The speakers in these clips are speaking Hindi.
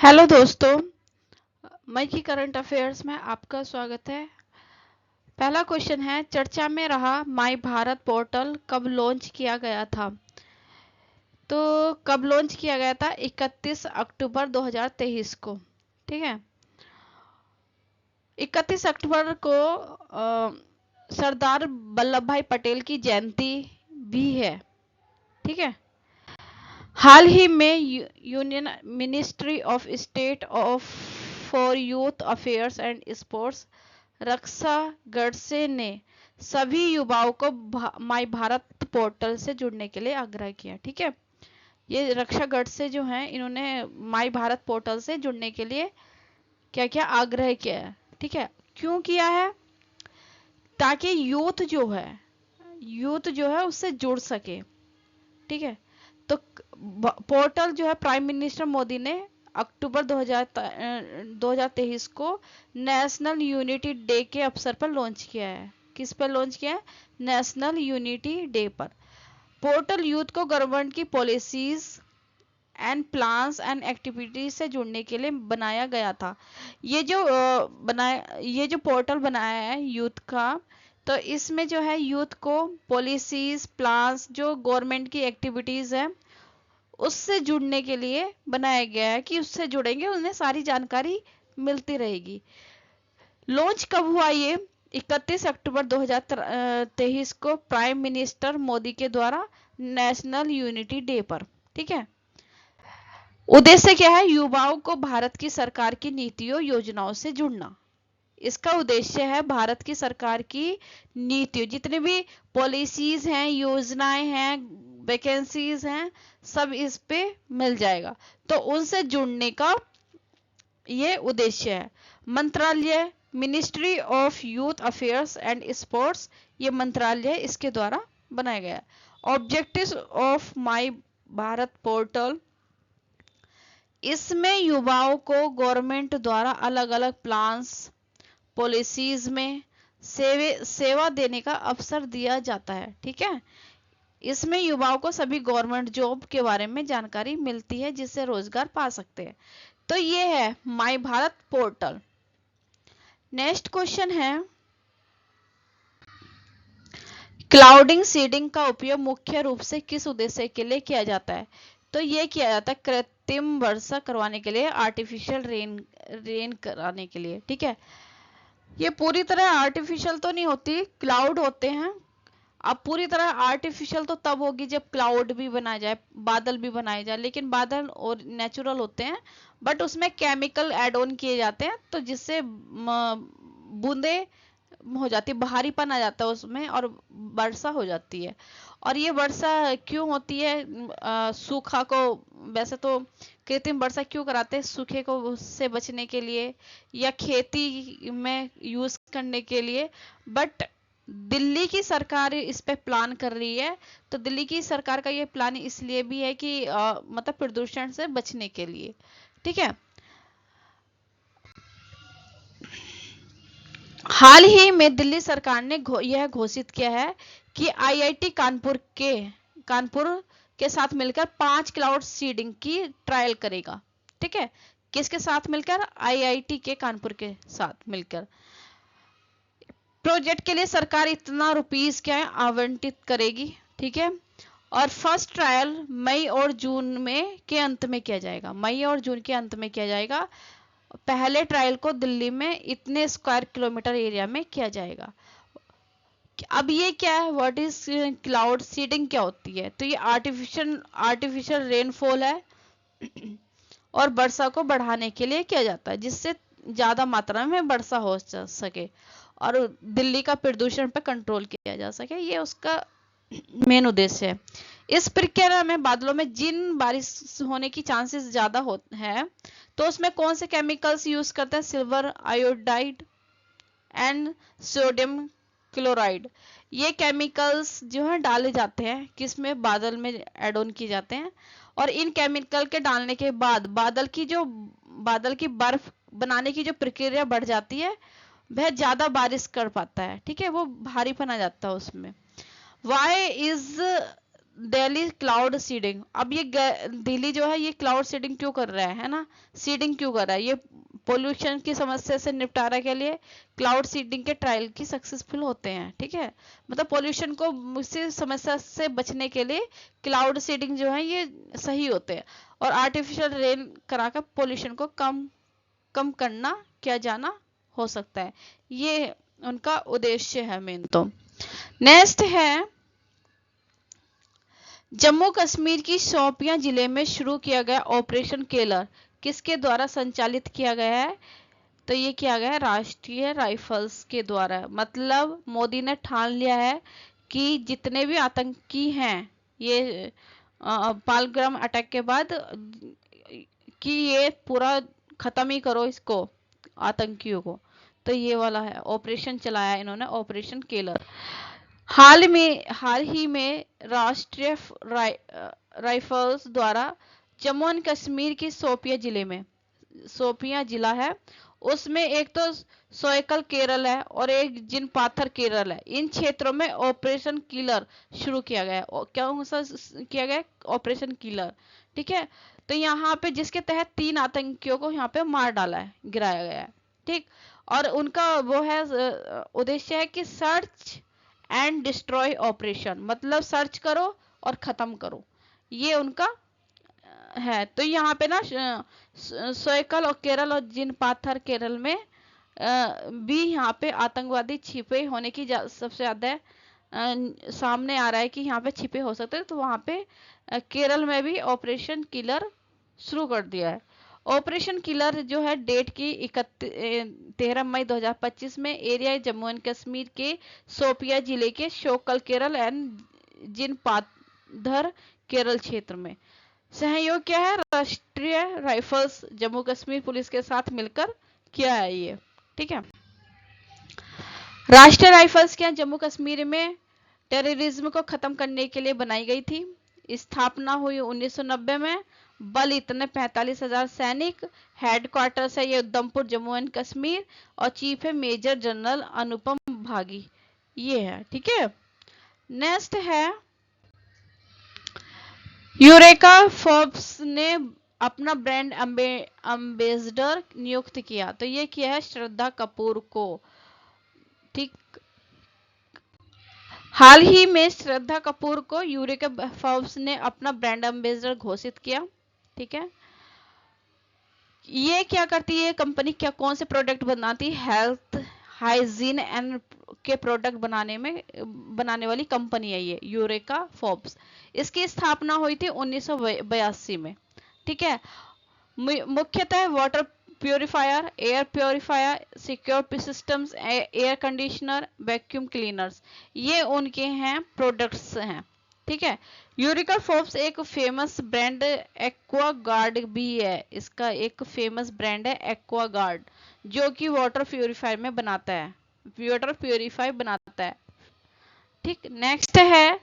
हेलो दोस्तों, मई की करंट अफेयर्स में आपका स्वागत है। पहला क्वेश्चन है, चर्चा में रहा माई भारत पोर्टल कब लॉन्च किया गया था? तो कब लॉन्च किया गया था? 31 अक्टूबर 2023 को। ठीक है, 31 अक्टूबर को सरदार वल्लभ भाई पटेल की जयंती भी है। ठीक है, हाल ही में union ministry of state of for youth affairs and sports Raksha Khadse ने सभी युवाओं को माई भारत पोर्टल से जुड़ने के लिए आग्रह किया। ठीक है, ये रक्षा गडसे जो हैं, इन्होंने माई भारत पोर्टल से जुड़ने के लिए क्या क्या आग्रह किया है। ठीक है, क्यों किया है? ताकि यूथ जो है उससे जुड़ सके। ठीक है, तो पोर्टल जो है प्राइम मिनिस्टर मोदी ने अक्टूबर 2023 को नेशनल यूनिटी डे के अवसर पर लॉन्च किया है। किस पर लॉन्च किया है? नेशनल यूनिटी डे पर। पोर्टल यूथ को गवर्नमेंट की policies and plans and activities से जुड़ने के लिए बनाया गया था। ये जो पोर्टल बनाया है यूथ का, तो इसमें जो है यूथ को पॉलिसीज प्लान्स जो गवर्नमेंट की एक्टिविटीज है उससे जुड़ने के लिए बनाया गया है कि उससे जुड़ेंगे उन्हें सारी जानकारी मिलती रहेगी। लॉन्च कब हुआ ये? 31 अक्टूबर 2023 को प्राइम मिनिस्टर मोदी के द्वारा नेशनल यूनिटी डे पर। ठीक है, उद्देश्य क्या है? युवाओं को भारत की सरकार की नीतियों योजनाओं से जुड़ना। इसका उद्देश्य है भारत की सरकार की नीतियों, जितनी भी पॉलिसीज हैं, योजनाएं हैं, वैकेंसीज हैं, सब इस पे मिल जाएगा। तो उनसे जुड़ने का ये उद्देश्य है। मंत्रालय ministry of youth affairs and sports, ये मंत्रालय इसके द्वारा बनाया गया है। Objectives of my Bharat portal, इसमें युवाओं को गवर्नमेंट द्वारा अलग अलग प्लान्स पॉलिसीज में सेवा देने का अवसर दिया जाता है। ठीक है, इसमें युवाओं को सभी गवर्नमेंट जॉब के बारे में जानकारी मिलती है जिससे रोजगार पा सकते हैं। तो ये है माई भारत पोर्टल। नेक्स्ट क्वेश्चन है, क्लाउडिंग सीडिंग का उपयोग मुख्य रूप से किस उद्देश्य के लिए किया जाता है? तो ये किया जाता है कृत्रिम वर्षा करवाने के लिए, आर्टिफिशियल रेन कराने के लिए। ठीक है, ये पूरी तरह आर्टिफिशियल तो नहीं होती, क्लाउड होते हैं। अब पूरी तरह आर्टिफिशियल तो तब होगी जब क्लाउड भी बनाया जाए, बादल भी बनाए जाए, लेकिन बादल और नेचुरल होते हैं, बट उसमें केमिकल ऐड ऑन किए जाते हैं तो जिससे बूंदे हो जाती है, भारीपन आ जाता है उसमें और वर्षा हो जाती है। और ये वर्षा क्यों होती है? सूखा को, वैसे तो कृत्रिम वर्षा क्यों कराते हैं? सूखे को उससे बचने के लिए या खेती में यूज करने के लिए। बट दिल्ली की सरकार इस पे प्लान कर रही है, तो दिल्ली की सरकार का ये प्लान इसलिए भी है कि मतलब प्रदूषण से बचने के लिए। ठीक है, हाल ही में दिल्ली सरकार ने यह घोषित किया है कि आईआईटी कानपुर के साथ मिलकर 5 क्लाउड सीडिंग की ट्रायल करेगा। ठीक है, किसके साथ मिलकर? आईआईटी के कानपुर के साथ मिलकर। प्रोजेक्ट के लिए सरकार इतना रुपीस क्या है आवंटित करेगी। ठीक है, और फर्स्ट ट्रायल मई और जून में के अंत में किया जाएगा। मई और जून के अंत में किया जाएगा। पहले ट्रायल को दिल्ली में इतने स्क्वायर किलोमीटर एरिया में किया जाएगा। अब ये क्या है? व्हाट इज क्लाउड सीडिंग क्या होती है? तो ये आर्टिफिशियल रेनफॉल है और वर्षा को बढ़ाने के लिए किया जाता है जिससे ज्यादा मात्रा में वर्षा हो सके और दिल्ली का प्रदूषण पर कंट्रोल किया जा सके। ये उसका मेन उद्देश्य है। इस प्रक्रिया में बादलों में जिन बारिश होने की चांसेस ज्यादा है, तो उसमें कौन से केमिकल्स यूज करते हैं? Silver iodide and sodium chloride, ये केमिकल्स जो है डाले जाते हैं किसमें? बादल में एड ऑन किए जाते हैं। और इन केमिकल के डालने के बाद बादल की बर्फ बनाने की जो प्रक्रिया बढ़ जाती है, वह ज्यादा बारिश कर पाता है। ठीक है, वो भारीपन आ जाता है उसमें। Why is Delhi cloud seeding. अब ये दिल्ली जो है ये क्लाउड सीडिंग क्यों कर रहा है ना, सीडिंग क्यों कर रहा है, ये पोल्यूशन की समस्या से निपटारा के लिए क्लाउड सीडिंग के ट्रायल की सक्सेसफुल होते हैं। ठीक है, मतलब पोल्यूशन को मुझसे समस्या से बचने के लिए क्लाउड सीडिंग जो है ये सही होते हैं, और आर्टिफिशियल रेन कराकर पोल्यूशन को कम करना किया जाना हो सकता है, ये उनका उद्देश्य है मेन। तो नेक्स्ट है, जम्मू कश्मीर की शोपियां जिले में शुरू किया गया ऑपरेशन केलर किसके द्वारा संचालित किया गया है, तो ये किया गया है राष्ट्रीय राइफल्स के द्वारा। मतलब मोदी ने ठान लिया है कि जितने भी आतंकी हैं ये पालग्राम अटैक के बाद कि ये पूरा खत्म ही करो इसको, आतंकियों को। तो ये वाला है ऑपरेशन चलाया इन्होंने, ऑपरेशन केलर। हाल ही में राष्ट्रीय राइफल्स द्वारा जम्मू एंड कश्मीर की शोपियां जिले में, शोपियां जिला है उसमें एक तो सोयकल केरल है और एक जिन पाथर केरल है, इन क्षेत्रों में ऑपरेशन किलर शुरू किया गया है। क्या किया गया, ऑपरेशन किलर। ठीक है, तो यहाँ पे जिसके तहत 3 आतंकियों को यहाँ पे मार डाला है, गिराया गया है। ठीक, और उनका वो है उद्देश्य है कि सर्च एंड डिस्ट्रॉय ऑपरेशन, मतलब सर्च करो और खत्म करो, ये उनका है। तो यहाँ पे ना सोयकल और केरल और जिन पाथर केरल में भी यहाँ पे आतंकवादी छिपे होने की सबसे ज्यादा सामने आ रहा है कि यहाँ पे छिपे हो सकते हैं। तो वहाँ पे केरल में भी ऑपरेशन किलर शुरू कर दिया है। ऑपरेशन किलर जो है डेट की 13 मई 2025 में एरिया जम्मू एंड कश्मीर के शोपिया जिले के शोकल केरल एंड जिन पाथर केरल क्षेत्र में सहयोग क्या है, राष्ट्रीय राइफल्स जम्मू कश्मीर पुलिस के साथ मिलकर किया है ये। ठीक है, राष्ट्रीय राइफल्स क्या जम्मू कश्मीर में टेररिज्म को खत्म करने के लिए बनाई गई थी। स्थापना हुई 1990 में। बल इतने 45,000 सैनिक। हेडक्वार्टर्स है ये उधमपुर जम्मू एंड कश्मीर, और चीफ है मेजर जनरल अनुपम भागी, ये है। ठीक है, नेक्स्ट है, यूरेका फोर्ब्स ने अपना ब्रांड एम्बेसडर नियुक्त किया, तो ये किया है श्रद्धा कपूर को। ठीक, हाल ही में श्रद्धा कपूर को यूरेका फोर्ब्स ने अपना ब्रांड एम्बेसडर घोषित किया। ठीक है, ये क्या करती है कंपनी, क्या कौन से प्रोडक्ट बनाती है, हेल्थ हाइजीन एंड के प्रोडक्ट बनाने वाली कंपनी है ये यूरेका फोर्ब्स। इसकी स्थापना हुई थी 1982 में। ठीक है, मुख्यतः water purifier, air purifier, secure systems, air conditioner, vacuum cleaners, ये उनके हैं प्रोडक्ट्स हैं। ठीक है, यूरेका फोर्ब्स एक फेमस ब्रांड एक्वा गार्ड भी है, इसका एक फेमस ब्रांड है एक्वा गार्ड, जो कि वाटर प्योरीफायर में बनाता है, वाटर प्योरीफायर बनाता है। ठीक, नेक्स्ट है,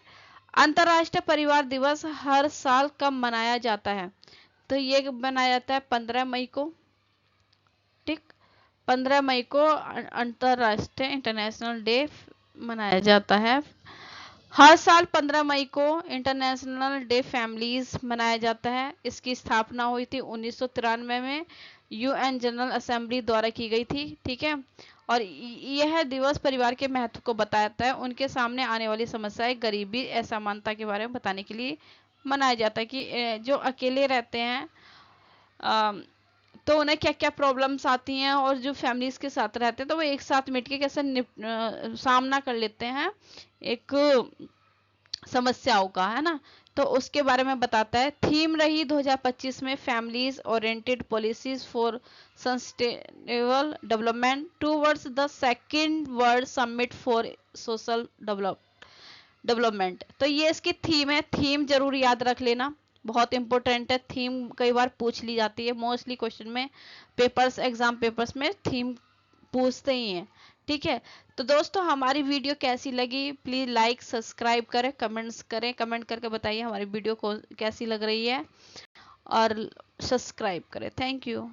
अंतरराष्ट्रीय परिवार दिवस हर साल कब मनाया जाता है, तो ये मनाया जाता है 15 मई को। ठीक, 15 मई को अंतरराष्ट्रीय इंटरनेशनल डे मनाया जाता है। हर साल 15 मई को इंटरनेशनल डे फैमिलीज मनाया जाता है। इसकी स्थापना हुई थी 1993 में, यूएन जनरल असेंबली द्वारा की गई थी। ठीक है, और यह दिवस परिवार के महत्व को बताता है, उनके सामने आने वाली समस्याएं, गरीबी, असमानता के बारे में बताने के लिए मनाया जाता है कि जो अकेले रहते हैं तो उन्हें क्या क्या प्रॉब्लम्स आती हैं, और जो फैमिलीज के साथ रहते हैं तो वो एक साथ मिलके कैसे सामना कर लेते हैं एक समस्याओं का, है ना। तो उसके बारे में बताता है। थीम रही 2025 में families oriented policies for sustainable development towards the second world summit for social development. तो ये इसकी थीम है, थीम जरूर याद रख लेना, बहुत इंपॉर्टेंट है। थीम कई बार पूछ ली जाती है, मोस्टली क्वेश्चन में पेपर्स, एग्जाम पेपर्स में थीम पूछते ही हैं। ठीक है, तो दोस्तों हमारी वीडियो कैसी लगी, प्लीज लाइक सब्सक्राइब करें, कमेंट्स करें, कमेंट करके बताइए हमारी वीडियो को कैसी लग रही है, और सब्सक्राइब करें। Thank you.